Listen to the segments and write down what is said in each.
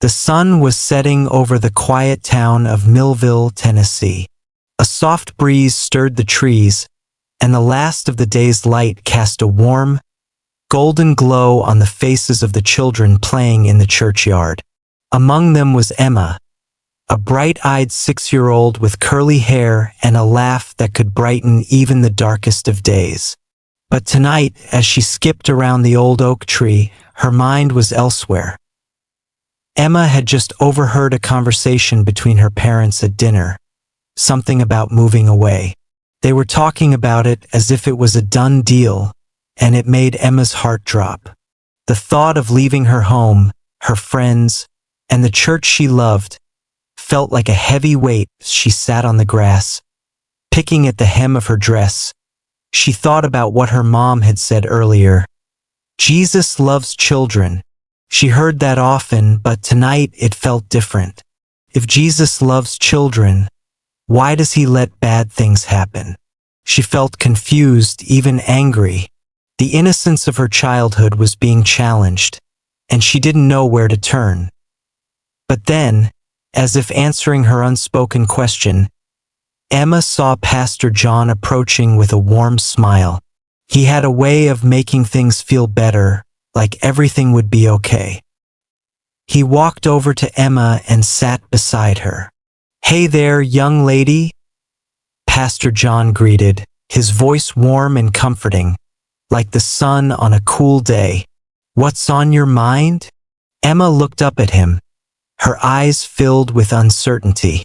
The sun was setting over the quiet town of Millville, Tennessee. A soft breeze stirred the trees, and the last of the day's light cast a warm, golden glow on the faces of the children playing in the churchyard. Among them was Emma, a bright-eyed 6-year-old with curly hair and a laugh that could brighten even the darkest of days. But tonight, as she skipped around the old oak tree, her mind was elsewhere. Emma had just overheard a conversation between her parents at dinner, something about moving away. They were talking about it as if it was a done deal, and it made Emma's heart drop. The thought of leaving her home, her friends, and the church she loved felt like a heavy weight as she sat on the grass, picking at the hem of her dress. She thought about what her mom had said earlier. Jesus loves children. She heard that often, but tonight it felt different. If Jesus loves children, why does he let bad things happen? She felt confused, even angry. The innocence of her childhood was being challenged, and she didn't know where to turn. But then, as if answering her unspoken question, Emma saw Pastor John approaching with a warm smile. He had a way of making things feel better, like everything would be okay. He walked over to Emma and sat beside her. "Hey there, young lady," Pastor John greeted, his voice warm and comforting, like the sun on a cool day. "What's on your mind?" Emma looked up at him, her eyes filled with uncertainty.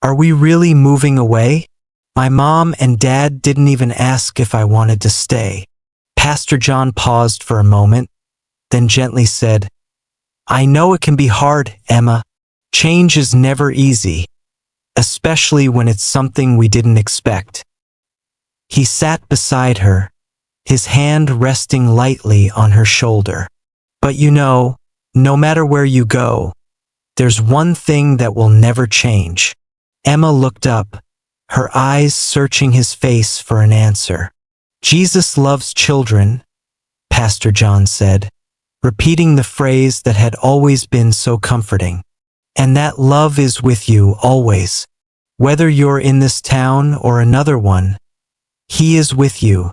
"Are we really moving away? My mom and dad didn't even ask if I wanted to stay." Pastor John paused for a moment, then gently said, "I know it can be hard, Emma. Change is never easy, especially when it's something we didn't expect." He sat beside her, his hand resting lightly on her shoulder. "But you know, no matter where you go, there's one thing that will never change." Emma looked up, her eyes searching his face for an answer. "Jesus loves children," Pastor John said, repeating the phrase that had always been so comforting. "And that love is with you always. Whether you're in this town or another one, he is with you,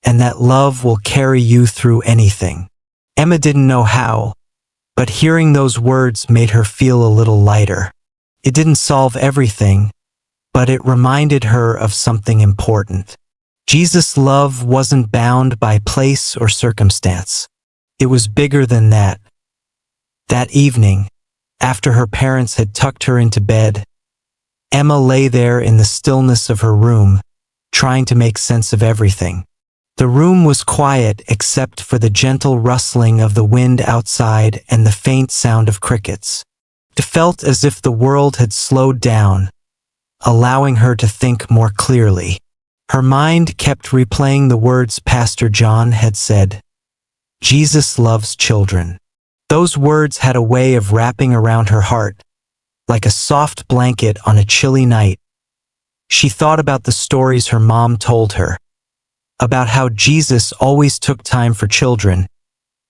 and that love will carry you through anything." Emma didn't know how, but hearing those words made her feel a little lighter. It didn't solve everything, but it reminded her of something important. Jesus' love wasn't bound by place or circumstance. It was bigger than that. That evening, after her parents had tucked her into bed, Emma lay there in the stillness of her room, trying to make sense of everything. The room was quiet except for the gentle rustling of the wind outside and the faint sound of crickets. It felt as if the world had slowed down, allowing her to think more clearly. Her mind kept replaying the words Pastor John had said. Jesus loves children. Those words had a way of wrapping around her heart, like a soft blanket on a chilly night. She thought about the stories her mom told her, about how Jesus always took time for children,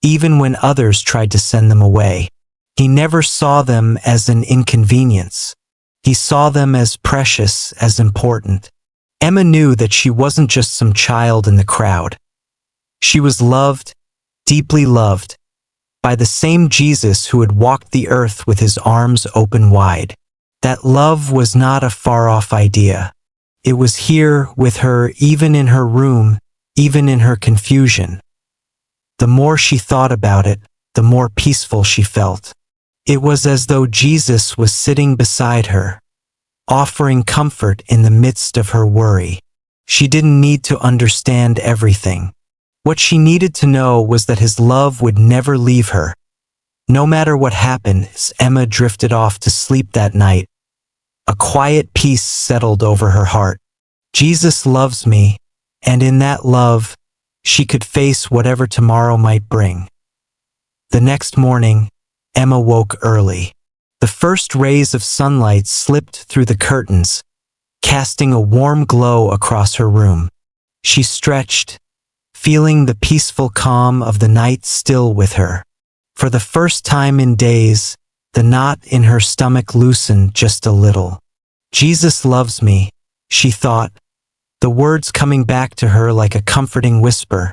even when others tried to send them away. He never saw them as an inconvenience. He saw them as precious, as important. Emma knew that she wasn't just some child in the crowd. She was loved, deeply loved, by the same Jesus who had walked the earth with his arms open wide. That love was not a far-off idea. It was here with her, even in her room, even in her confusion. The more she thought about it, the more peaceful she felt. It was as though Jesus was sitting beside her, offering comfort in the midst of her worry. She didn't need to understand everything. What she needed to know was that his love would never leave her. No matter what happened, as Emma drifted off to sleep that night, a quiet peace settled over her heart. Jesus loves me, and in that love, she could face whatever tomorrow might bring. The next morning, Emma woke early. The first rays of sunlight slipped through the curtains, casting a warm glow across her room. She stretched, feeling the peaceful calm of the night still with her. For the first time in days, The knot in her stomach loosened just a little. Jesus loves me, she thought, the words coming back to her like a comforting whisper.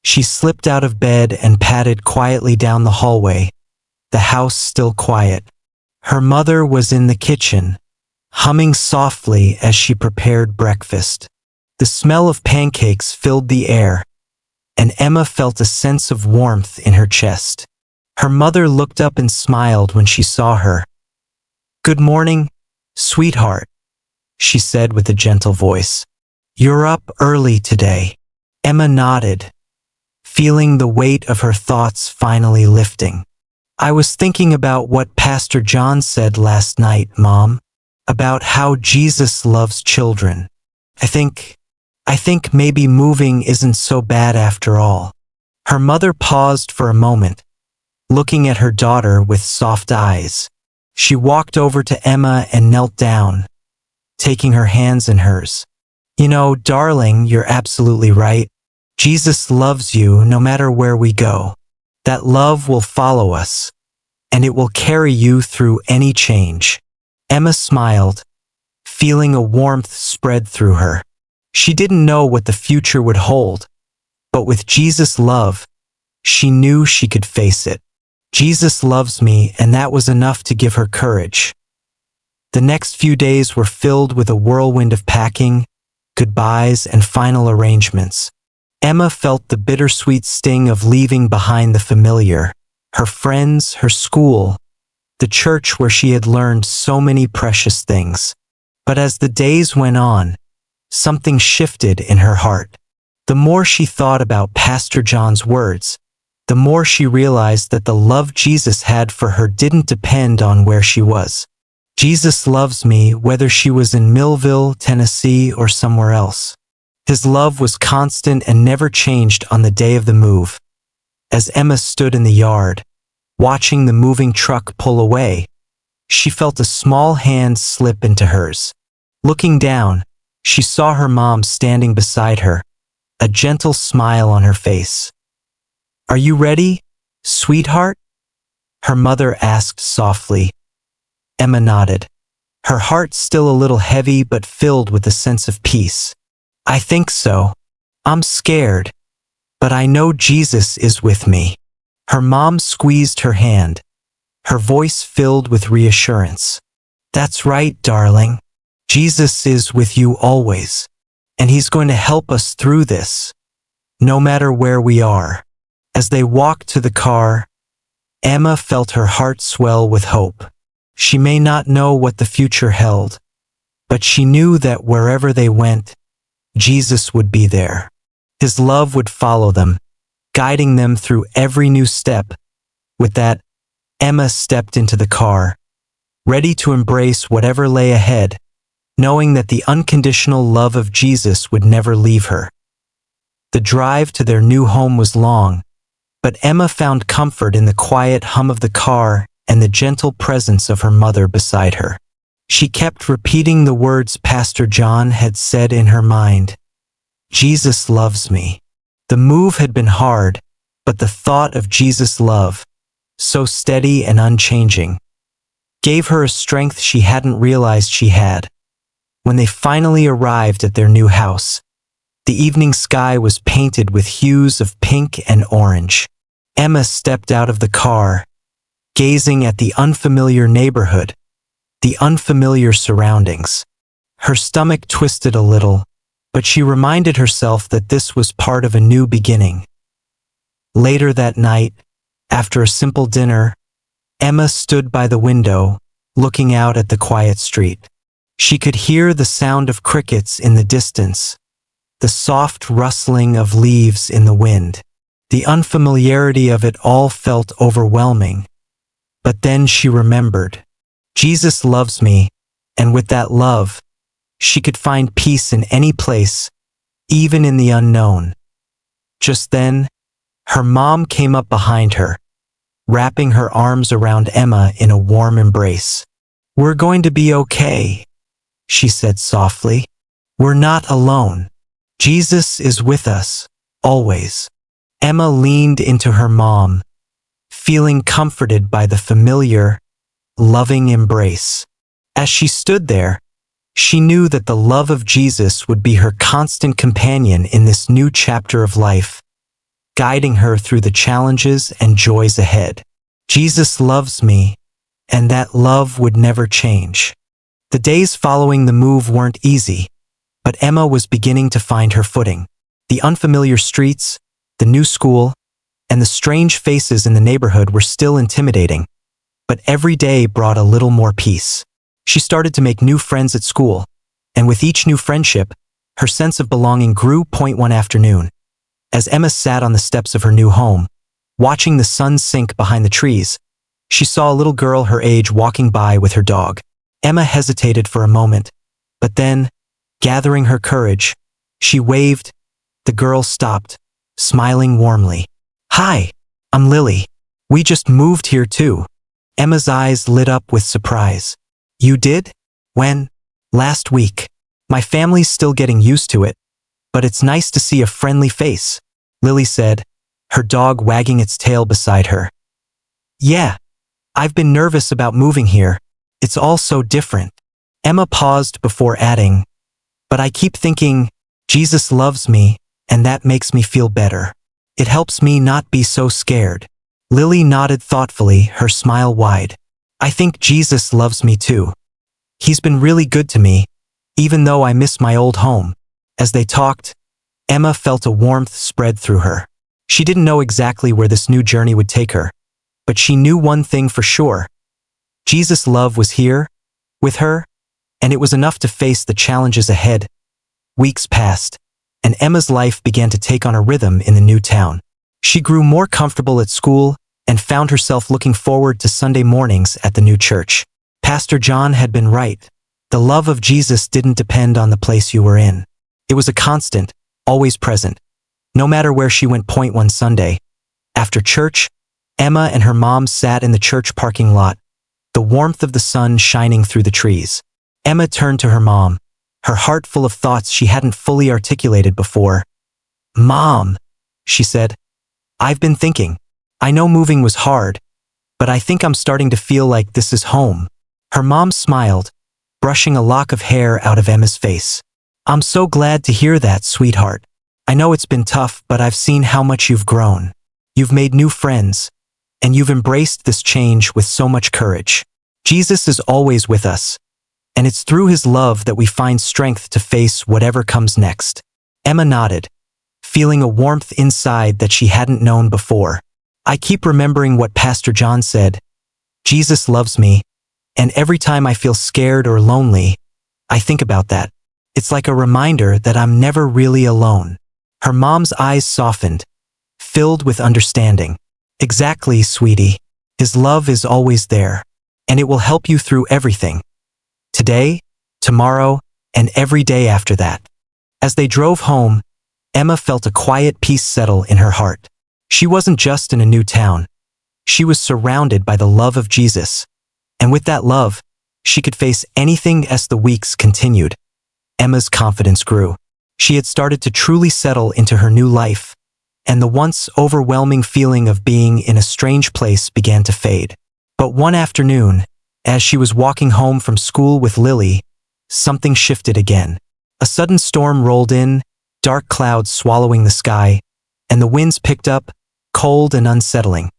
She slipped out of bed and padded quietly down the hallway, the house still quiet. Her mother was in the kitchen, humming softly as she prepared breakfast. The smell of pancakes filled the air, and Emma felt a sense of warmth in her chest. Her mother looked up and smiled when she saw her. "Good morning, sweetheart," she said with a gentle voice. "You're up early today." Emma nodded, feeling the weight of her thoughts finally lifting. "I was thinking about what Pastor John said last night, Mom, about how Jesus loves children. I think maybe moving isn't so bad after all." Her mother paused for a moment, looking at her daughter with soft eyes. She walked over to Emma and knelt down, taking her hands in hers. "You know, darling, you're absolutely right. Jesus loves you no matter where we go. That love will follow us, and it will carry you through any change." Emma smiled, feeling a warmth spread through her. She didn't know what the future would hold, but with Jesus' love, she knew she could face it. Jesus loves me, and that was enough to give her courage. The next few days were filled with a whirlwind of packing, goodbyes, and final arrangements. Emma felt the bittersweet sting of leaving behind the familiar, her friends, her school, the church where she had learned so many precious things. But as the days went on, something shifted in her heart. The more she thought about Pastor John's words, the more she realized that the love Jesus had for her didn't depend on where she was. Jesus loves me whether she was in Millville, Tennessee, or somewhere else. His love was constant and never changed on the day of the move. As Emma stood in the yard, watching the moving truck pull away, she felt a small hand slip into hers. Looking down, she saw her mom standing beside her, a gentle smile on her face. "Are you ready, sweetheart?" her mother asked softly. Emma nodded, her heart still a little heavy but filled with a sense of peace. "I think so. I'm scared, but I know Jesus is with me." Her mom squeezed her hand, her voice filled with reassurance. "That's right, darling. Jesus is with you always, and he's going to help us through this, no matter where we are." As they walked to the car, Emma felt her heart swell with hope. She may not know what the future held, but she knew that wherever they went, Jesus would be there. His love would follow them, guiding them through every new step. With that, Emma stepped into the car, ready to embrace whatever lay ahead, knowing that the unconditional love of Jesus would never leave her. The drive to their new home was long, but Emma found comfort in the quiet hum of the car and the gentle presence of her mother beside her. She kept repeating the words Pastor John had said in her mind. Jesus loves me. The move had been hard, but the thought of Jesus' love, so steady and unchanging, gave her a strength she hadn't realized she had. When they finally arrived at their new house, the evening sky was painted with hues of pink and orange. Emma stepped out of the car, gazing at the unfamiliar neighborhood, the unfamiliar surroundings. Her stomach twisted a little, but she reminded herself that this was part of a new beginning. Later that night, after a simple dinner, Emma stood by the window, looking out at the quiet street. She could hear the sound of crickets in the distance, the soft rustling of leaves in the wind. The unfamiliarity of it all felt overwhelming. But then she remembered. Jesus loves me, and with that love, she could find peace in any place, even in the unknown. Just then, her mom came up behind her, wrapping her arms around Emma in a warm embrace. "We're going to be okay," she said softly. "We're not alone. Jesus is with us, always." Emma leaned into her mom, feeling comforted by the familiar loving embrace. As she stood there, she knew that the love of Jesus would be her constant companion in this new chapter of life, guiding her through the challenges and joys ahead. Jesus loves me, and that love would never change. The days following the move weren't easy, but Emma was beginning to find her footing. The unfamiliar streets, the new school, and the strange faces in the neighborhood were still intimidating, but every day brought a little more peace. She started to make new friends at school, and with each new friendship, her sense of belonging grew. One afternoon, as Emma sat on the steps of her new home, watching the sun sink behind the trees, she saw a little girl her age walking by with her dog. Emma hesitated for a moment, but then, gathering her courage, she waved. The girl stopped, smiling warmly. "Hi, I'm Lily. We just moved here too." Emma's eyes lit up with surprise. "You did? When?" "Last week. My family's still getting used to it, but it's nice to see a friendly face," Lily said, her dog wagging its tail beside her. "Yeah, I've been nervous about moving here. It's all so different." Emma paused before adding, "But I keep thinking, Jesus loves me, and that makes me feel better. It helps me not be so scared." Lily nodded thoughtfully, her smile wide. "I think Jesus loves me too. He's been really good to me, even though I miss my old home." As they talked, Emma felt a warmth spread through her. She didn't know exactly where this new journey would take her, but she knew one thing for sure. Jesus' love was here, with her, and it was enough to face the challenges ahead. Weeks passed, and Emma's life began to take on a rhythm in the new town. She grew more comfortable at school and found herself looking forward to Sunday mornings at the new church. Pastor John had been right. The love of Jesus didn't depend on the place you were in. It was a constant, always present, no matter where she went. One Sunday, after church, Emma and her mom sat in the church parking lot, the warmth of the sun shining through the trees. Emma turned to her mom, her heart full of thoughts she hadn't fully articulated before. "Mom," she said, "I've been thinking. I know moving was hard, but I think I'm starting to feel like this is home." Her mom smiled, brushing a lock of hair out of Emma's face. "I'm so glad to hear that, sweetheart. I know it's been tough, but I've seen how much you've grown. You've made new friends, and you've embraced this change with so much courage. Jesus is always with us, and it's through his love that we find strength to face whatever comes next." Emma nodded, feeling a warmth inside that she hadn't known before. "I keep remembering what Pastor John said. Jesus loves me, and every time I feel scared or lonely, I think about that. It's like a reminder that I'm never really alone." Her mom's eyes softened, filled with understanding. "Exactly, sweetie. His love is always there, and it will help you through everything. Today, tomorrow, and every day after that." As they drove home, Emma felt a quiet peace settle in her heart. She wasn't just in a new town. She was surrounded by the love of Jesus, and with that love, she could face anything. As the weeks continued, Emma's confidence grew. She had started to truly settle into her new life, and the once overwhelming feeling of being in a strange place began to fade. But one afternoon, as she was walking home from school with Lily, something shifted again. A sudden storm rolled in, dark clouds swallowing the sky, and the winds picked up, cold and unsettling.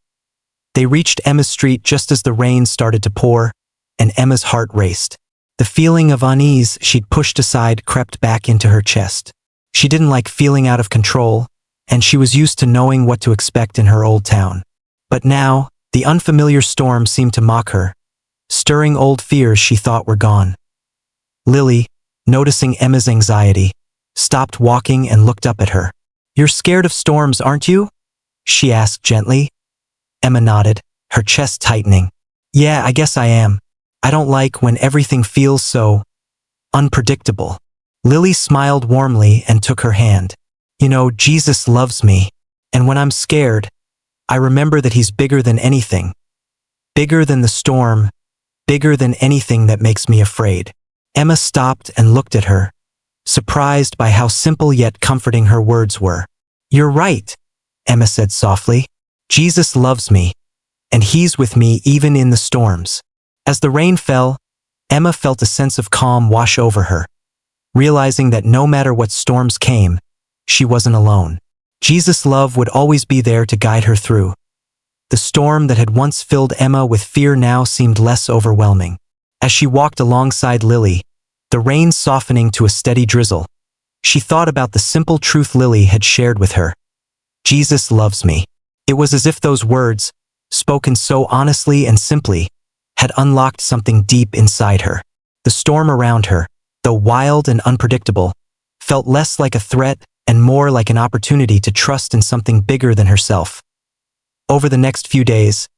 They reached Emma's street just as the rain started to pour, and Emma's heart raced. The feeling of unease she'd pushed aside crept back into her chest. She didn't like feeling out of control, and she was used to knowing what to expect in her old town. But now, the unfamiliar storm seemed to mock her, stirring old fears she thought were gone. Lily, noticing Emma's anxiety, stopped walking and looked up at her. "You're scared of storms, aren't you?" she asked gently. Emma nodded, her chest tightening. "Yeah, I guess I am. I don't like when everything feels so unpredictable." Lily smiled warmly and took her hand. "You know, Jesus loves me, and when I'm scared, I remember that he's bigger than anything. Bigger than the storm, bigger than anything that makes me afraid." Emma stopped and looked at her, surprised by how simple yet comforting her words were. "You're right," Emma said softly. "Jesus loves me, and he's with me even in the storms." As the rain fell, Emma felt a sense of calm wash over her, realizing that no matter what storms came, she wasn't alone. Jesus' love would always be there to guide her through. The storm that had once filled Emma with fear now seemed less overwhelming. As she walked alongside Lily, the rain softening to a steady drizzle, she thought about the simple truth Lily had shared with her. Jesus loves me. It was as if those words, spoken so honestly and simply, had unlocked something deep inside her. The storm around her, though wild and unpredictable, felt less like a threat and more like an opportunity to trust in something bigger than herself. Over the next few days,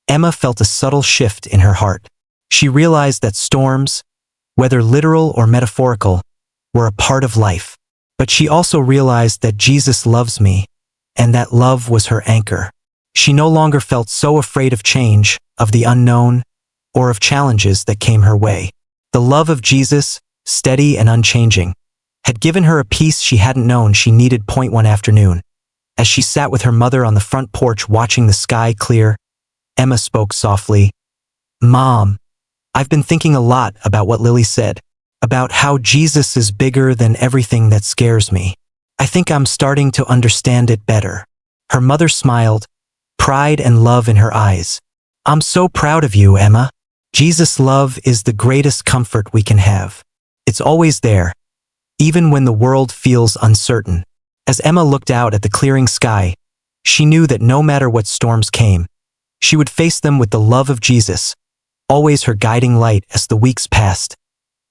Emma felt a subtle shift in her heart. She realized that storms, whether literal or metaphorical, were a part of life. But she also realized that Jesus loves me, and that love was her anchor. She no longer felt so afraid of change, of the unknown, or of challenges that came her way. The love of Jesus, steady and unchanging, had given her a peace she hadn't known she needed. One afternoon, as she sat with her mother on the front porch watching the sky clear, Emma spoke softly. "Mom, I've been thinking a lot about what Lily said, about how Jesus is bigger than everything that scares me. I think I'm starting to understand it better." Her mother smiled, pride and love in her eyes. "I'm so proud of you, Emma. Jesus' love is the greatest comfort we can have. It's always there, even when the world feels uncertain." As Emma looked out at the clearing sky, she knew that no matter what storms came, she would face them with the love of Jesus, always her guiding light. As the weeks passed,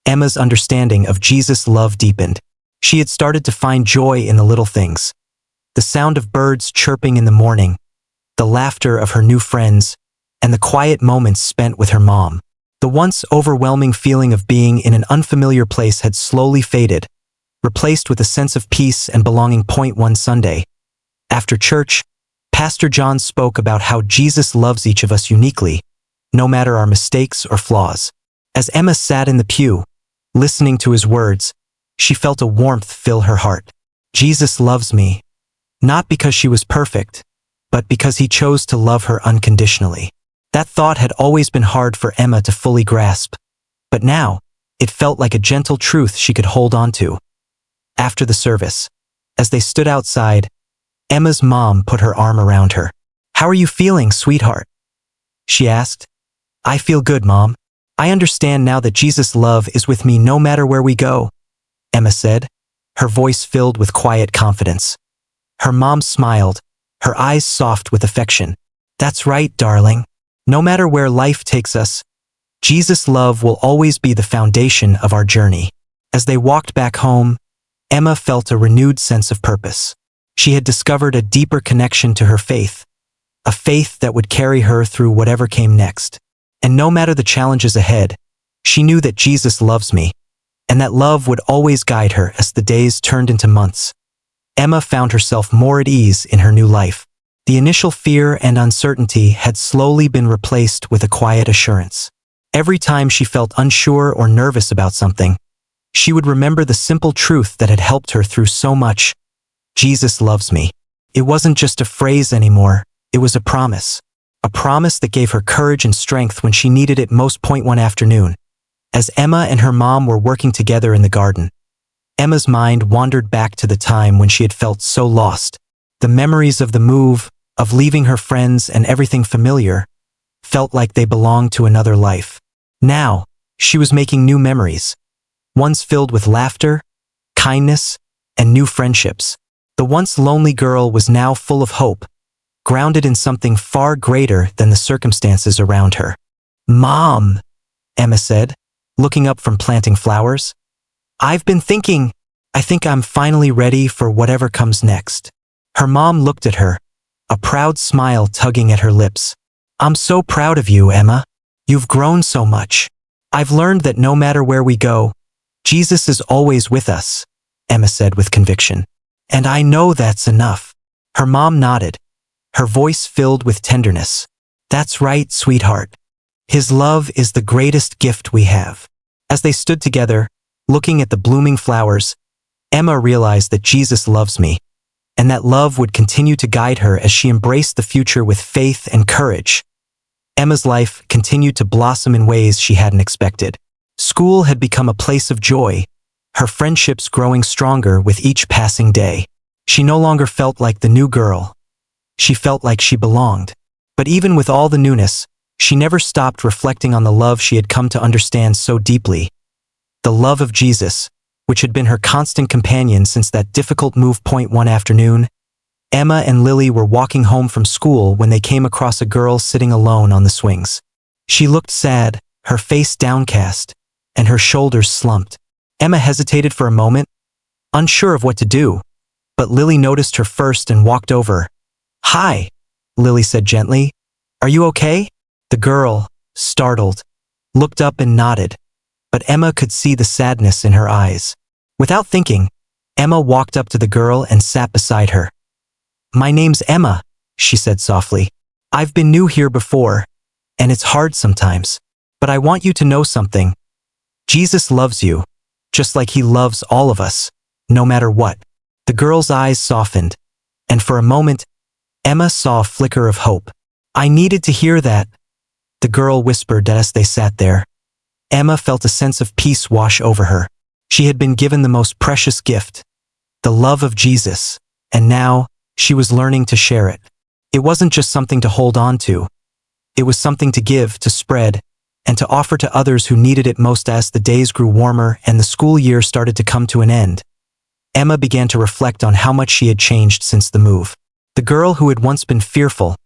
Emma's understanding of Jesus' love deepened. She had started to find joy in the little things. The sound of birds chirping in the morning, the laughter of her new friends, and the quiet moments spent with her mom. The once overwhelming feeling of being in an unfamiliar place had slowly faded, replaced with a sense of peace and belonging. One Sunday, after church, Pastor John spoke about how Jesus loves each of us uniquely, no matter our mistakes or flaws. As Emma sat in the pew, listening to his words, she felt a warmth fill her heart. Jesus loves me, not because she was perfect, but because he chose to love her unconditionally. That thought had always been hard for Emma to fully grasp, but now, it felt like a gentle truth she could hold on to. After the service, as they stood outside, Emma's mom put her arm around her. "How are you feeling, sweetheart?" she asked. "I feel good, Mom. I understand now that Jesus' love is with me no matter where we go," Emma said, her voice filled with quiet confidence. Her mom smiled, her eyes soft with affection. "That's right, darling. No matter where life takes us, Jesus' love will always be the foundation of our journey." As they walked back home, Emma felt a renewed sense of purpose. She had discovered a deeper connection to her faith, a faith that would carry her through whatever came next. And no matter the challenges ahead, she knew that Jesus loves me, and that love would always guide her. As the days turned into months, Emma found herself more at ease in her new life. The initial fear and uncertainty had slowly been replaced with a quiet assurance. Every time she felt unsure or nervous about something, she would remember the simple truth that had helped her through so much. Jesus loves me. It wasn't just a phrase anymore, it was a promise. A promise that gave her courage and strength when she needed it most. One afternoon, as Emma and her mom were working together in the garden, Emma's mind wandered back to the time when she had felt so lost. The memories of the move, of leaving her friends and everything familiar, felt like they belonged to another life. Now, she was making new memories, ones filled with laughter, kindness, and new friendships. The once lonely girl was now full of hope, grounded in something far greater than the circumstances around her. "Mom," Emma said, looking up from planting flowers. "I've been thinking, I think I'm finally ready for whatever comes next." Her mom looked at her, a proud smile tugging at her lips. "I'm so proud of you, Emma. You've grown so much. I've learned that no matter where we go, Jesus is always with us," Emma said with conviction. "And I know that's enough." Her mom nodded, her voice filled with tenderness. "That's right, sweetheart. His love is the greatest gift we have." As they stood together, looking at the blooming flowers, Emma realized that Jesus loves me, and that love would continue to guide her as she embraced the future with faith and courage. Emma's life continued to blossom in ways she hadn't expected. School had become a place of joy, her friendships growing stronger with each passing day. She no longer felt like the new girl. She felt like she belonged. But even with all the newness, she never stopped reflecting on the love she had come to understand so deeply. The love of Jesus, which had been her constant companion since that difficult move point one afternoon. Emma and Lily were walking home from school when they came across a girl sitting alone on the swings. She looked sad, her face downcast, and her shoulders slumped. Emma hesitated for a moment, unsure of what to do, but Lily noticed her first and walked over. "Hi," Lily said gently. "Are you okay?" The girl, startled, looked up and nodded, but Emma could see the sadness in her eyes. Without thinking, Emma walked up to the girl and sat beside her. "My name's Emma," she said softly. "I've been new here before, and it's hard sometimes. But I want you to know something. Jesus loves you, just like he loves all of us, no matter what." The girl's eyes softened, and for a moment, Emma saw a flicker of hope. "I needed to hear that," the girl whispered as they sat there. Emma felt a sense of peace wash over her. She had been given the most precious gift, the love of Jesus, and now she was learning to share it. It wasn't just something to hold on to. It was something to give, to spread, and to offer to others who needed it most. As the days grew warmer and the school year started to come to an end, Emma began to reflect on how much she had changed since the move. The girl who had once been fearful,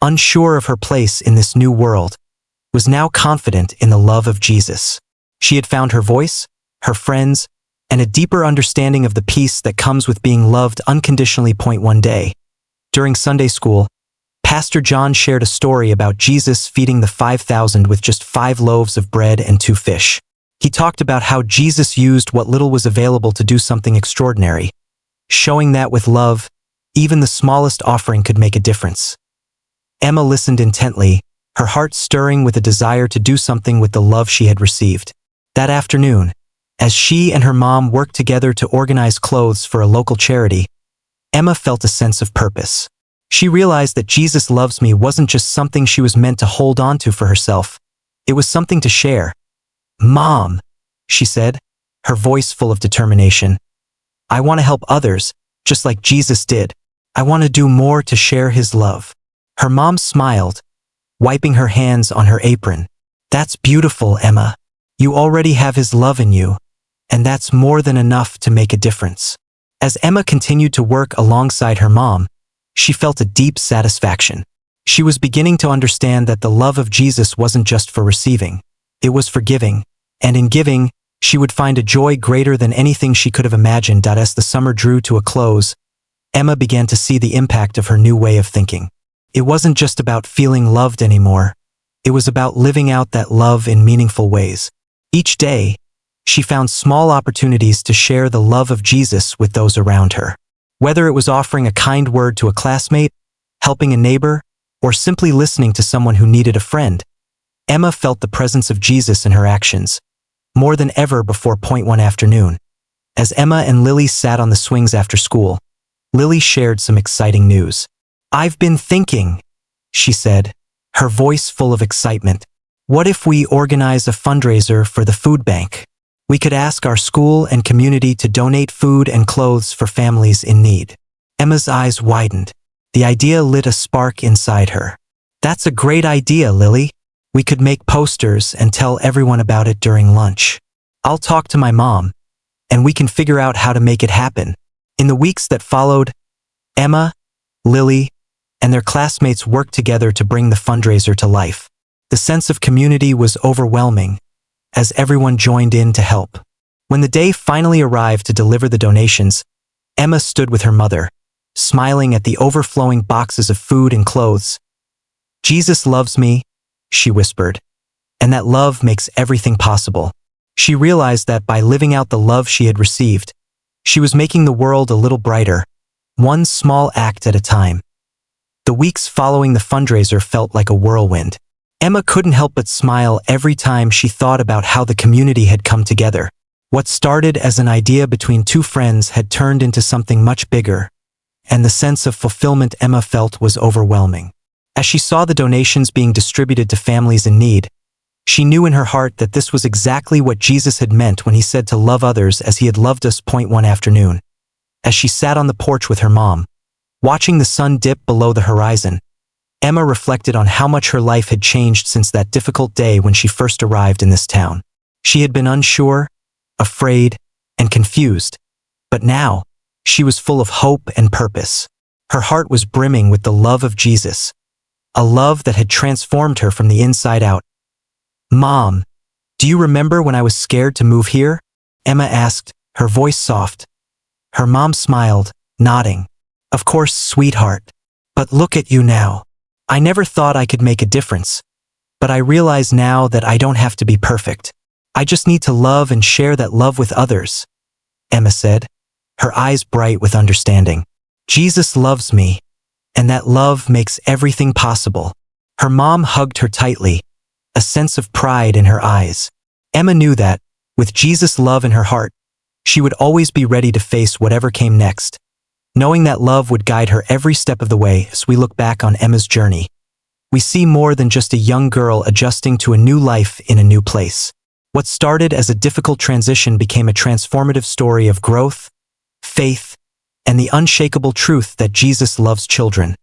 unsure of her place in this new world, was now confident in the love of Jesus. She had found her voice, her friends, and a deeper understanding of the peace that comes with being loved unconditionally. One day, during Sunday school, Pastor John shared a story about Jesus feeding the 5,000 with just 5 loaves of bread and 2 fish. He talked about how Jesus used what little was available to do something extraordinary, showing that with love, even the smallest offering could make a difference. Emma listened intently, her heart stirring with a desire to do something with the love she had received. That afternoon, as she and her mom worked together to organize clothes for a local charity, Emma felt a sense of purpose. She realized that Jesus loves me wasn't just something she was meant to hold on to for herself. It was something to share. "Mom," she said, her voice full of determination, "I want to help others, just like Jesus did. I want to do more to share his love." Her mom smiled, wiping her hands on her apron. "That's beautiful, Emma. You already have his love in you, and that's more than enough to make a difference." As Emma continued to work alongside her mom, she felt a deep satisfaction. She was beginning to understand that the love of Jesus wasn't just for receiving, it was for giving, and in giving, she would find a joy greater than anything she could have imagined. As the summer drew to a close, Emma began to see the impact of her new way of thinking. It wasn't just about feeling loved anymore, it was about living out that love in meaningful ways. Each day, she found small opportunities to share the love of Jesus with those around her. Whether it was offering a kind word to a classmate, helping a neighbor, or simply listening to someone who needed a friend, Emma felt the presence of Jesus in her actions, more than ever before. One afternoon, as Emma and Lily sat on the swings after school, Lily shared some exciting news. "I've been thinking," she said, her voice full of excitement. "What if we organize a fundraiser for the food bank? We could ask our school and community to donate food and clothes for families in need." Emma's eyes widened. The idea lit a spark inside her. "That's a great idea, Lily. We could make posters and tell everyone about it during lunch. I'll talk to my mom, and we can figure out how to make it happen." In the weeks that followed, Emma, Lily, and their classmates worked together to bring the fundraiser to life. The sense of community was overwhelming, as everyone joined in to help. When the day finally arrived to deliver the donations, Emma stood with her mother, smiling at the overflowing boxes of food and clothes. "Jesus loves me," she whispered, "and that love makes everything possible." She realized that by living out the love she had received, she was making the world a little brighter, one small act at a time. The weeks following the fundraiser felt like a whirlwind. Emma couldn't help but smile every time she thought about how the community had come together. What started as an idea between 2 friends had turned into something much bigger, and the sense of fulfillment Emma felt was overwhelming. As she saw the donations being distributed to families in need, she knew in her heart that this was exactly what Jesus had meant when he said to love others as he had loved us. One afternoon, as she sat on the porch with her mom, watching the sun dip below the horizon, Emma reflected on how much her life had changed since that difficult day when she first arrived in this town. She had been unsure, afraid, and confused, but now she was full of hope and purpose. Her heart was brimming with the love of Jesus, a love that had transformed her from the inside out. "Mom, do you remember when I was scared to move here?" Emma asked, her voice soft. Her mom smiled, nodding. "Of course, sweetheart. But look at you now. I never thought I could make a difference. But I realize now that I don't have to be perfect. I just need to love and share that love with others," Emma said, her eyes bright with understanding. "Jesus loves me, and that love makes everything possible." Her mom hugged her tightly, a sense of pride in her eyes. Emma knew that, with Jesus' love in her heart, she would always be ready to face whatever came next, knowing that love would guide her every step of the way. As we look back on Emma's journey, we see more than just a young girl adjusting to a new life in a new place. What started as a difficult transition became a transformative story of growth, faith, and the unshakable truth that Jesus loves children,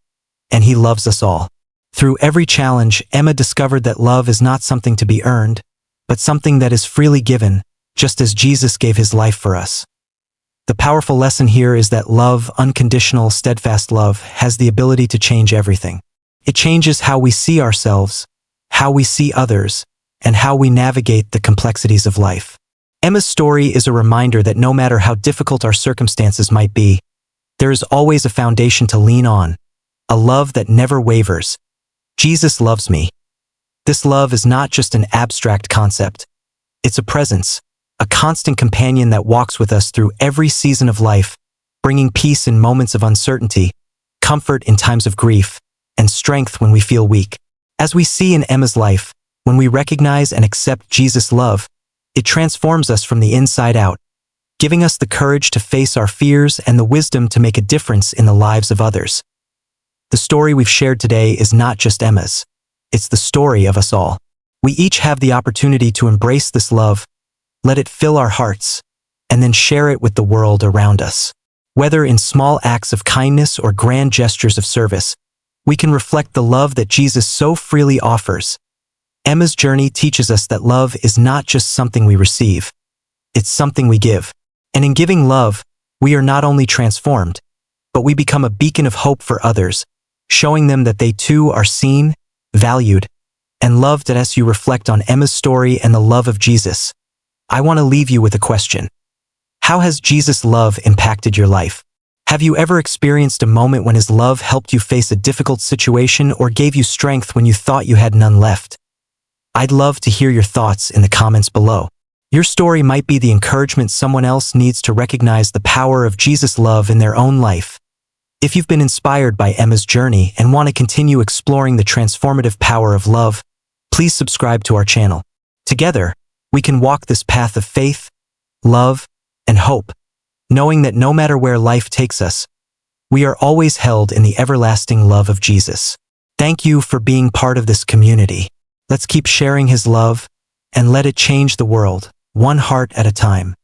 and he loves us all. Through every challenge, Emma discovered that love is not something to be earned, but something that is freely given, just as Jesus gave his life for us. The powerful lesson here is that love, unconditional, steadfast love, has the ability to change everything. It changes how we see ourselves, how we see others, and how we navigate the complexities of life. Emma's story is a reminder that no matter how difficult our circumstances might be, there is always a foundation to lean on, a love that never wavers. Jesus loves me. This love is not just an abstract concept. It's a presence, a constant companion that walks with us through every season of life, bringing peace in moments of uncertainty, comfort in times of grief, and strength when we feel weak. As we see in Emma's life, when we recognize and accept Jesus' love, it transforms us from the inside out, giving us the courage to face our fears and the wisdom to make a difference in the lives of others. The story we've shared today is not just Emma's. It's the story of us all. We each have the opportunity to embrace this love, let it fill our hearts, and then share it with the world around us. Whether in small acts of kindness or grand gestures of service, we can reflect the love that Jesus so freely offers. Emma's journey teaches us that love is not just something we receive, it's something we give. And in giving love, we are not only transformed, but we become a beacon of hope for others, showing them that they too are seen, valued, and loved. As you reflect on Emma's story and the love of Jesus, I want to leave you with a question. How has Jesus' love impacted your life? Have you ever experienced a moment when his love helped you face a difficult situation or gave you strength when you thought you had none left? I'd love to hear your thoughts in the comments below. Your story might be the encouragement someone else needs to recognize the power of Jesus' love in their own life. If you've been inspired by Emma's journey and want to continue exploring the transformative power of love, please subscribe to our channel. Together, we can walk this path of faith, love, and hope, knowing that no matter where life takes us, we are always held in the everlasting love of Jesus. Thank you for being part of this community. Let's keep sharing his love and let it change the world, one heart at a time.